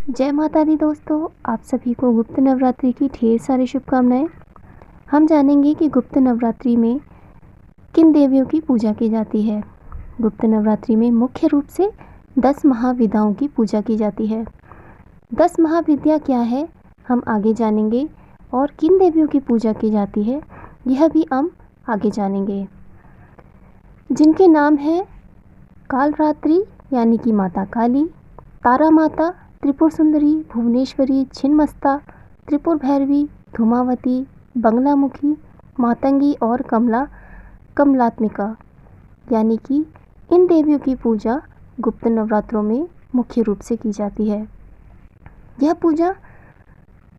जय माता दी दोस्तों, आप सभी को गुप्त नवरात्रि की ढेर सारी शुभकामनाएं। हम जानेंगे कि गुप्त नवरात्रि में किन देवियों की पूजा की जाती है। गुप्त नवरात्रि में मुख्य रूप से 10 महाविद्याओं की पूजा की जाती है। 10 महाविद्या क्या है, हम आगे जानेंगे और किन देवियों की पूजा की जाती है यह भी हम आगे जानेंगे, जिनके नाम हैं कालरात्रि यानी कि माता काली, तारा माता, त्रिपुर सुंदरी, भुवनेश्वरी, छिन्नमस्ता, त्रिपुर भैरवी, धूमावती, बंगलामुखी, मातंगी और कमलात्मिका। यानी कि इन देवियों की पूजा गुप्त नवरात्रों में मुख्य रूप से की जाती है। यह पूजा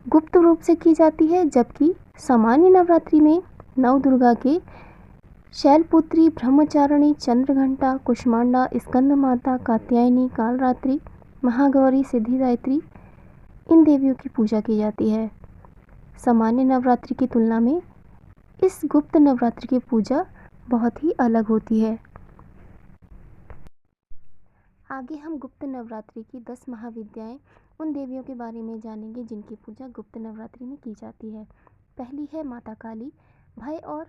गुप्त रूप से की जाती है, जबकि सामान्य नवरात्रि में नवदुर्गा के शैलपुत्री, ब्रह्मचारिणी, चंद्रघंटा, कुष्मांडा, स्कंद माता, कात्यायनी, कालरात्रि, महागौरी, सिद्धिदात्री इन देवियों की पूजा की जाती है। सामान्य नवरात्रि की तुलना में इस गुप्त नवरात्रि की पूजा बहुत ही अलग होती है। आगे हम गुप्त नवरात्रि की 10 महाविद्याएं उन देवियों के बारे में जानेंगे जिनकी पूजा गुप्त नवरात्रि में की जाती है। पहली है माता काली, भय और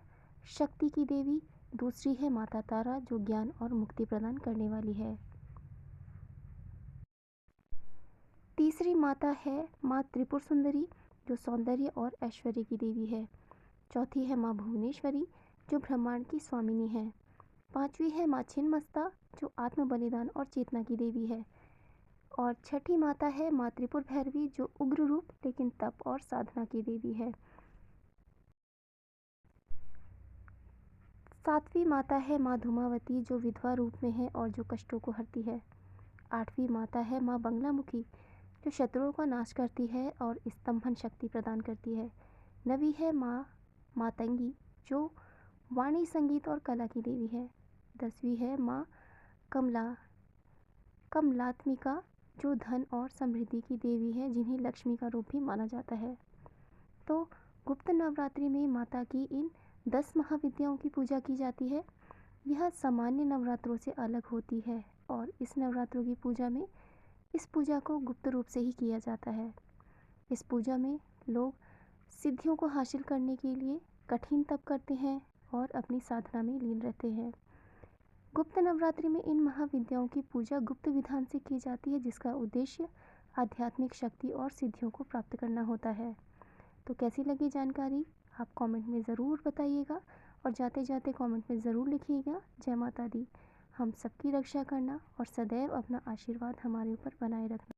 शक्ति की देवी। दूसरी है माता तारा, जो ज्ञान और मुक्ति प्रदान करने वाली है। तीसरी माता है माँ त्रिपुर सुंदरी, जो सौंदर्य और ऐश्वर्य की देवी है। चौथी है माँ भुवनेश्वरी, जो ब्रह्मांड की स्वामिनी है। पांचवी है माँ छिन्नमस्ता, जो आत्म बलिदान और चेतना की देवी है। और छठी माता है माँ त्रिपुर भैरवी, जो उग्र रूप लेकिन तप और साधना की देवी है। सातवीं माता है माँ धूमावती, जो विधवा रूप में है और जो कष्टों को हरती है। आठवीं माता है माँ बंगलामुखी, जो शत्रुओं का नाश करती है और स्तंभन शक्ति प्रदान करती है। नवीं है माँ मातंगी, जो वाणी, संगीत और कला की देवी है। 10वीं है माँ कमलात्मिका, जो धन और समृद्धि की देवी है, जिन्हें लक्ष्मी का रूप भी माना जाता है। तो गुप्त नवरात्रि में माता की इन 10 महाविद्याओं की पूजा की जाती है। यह सामान्य नवरात्रों से अलग होती है और इस नवरात्रों की पूजा में इस पूजा को गुप्त रूप से ही किया जाता है। इस पूजा में लोग सिद्धियों को हासिल करने के लिए कठिन तप करते हैं और अपनी साधना में लीन रहते हैं। गुप्त नवरात्रि में इन महाविद्याओं की पूजा गुप्त विधान से की जाती है, जिसका उद्देश्य आध्यात्मिक शक्ति और सिद्धियों को प्राप्त करना होता है। तो कैसी लगी जानकारी, आप कमेंट में ज़रूर बताइएगा और जाते जाते कमेंट में ज़रूर लिखिएगा जय माता दी। हम सबकी रक्षा करना और सदैव अपना आशीर्वाद हमारे ऊपर बनाए रखना।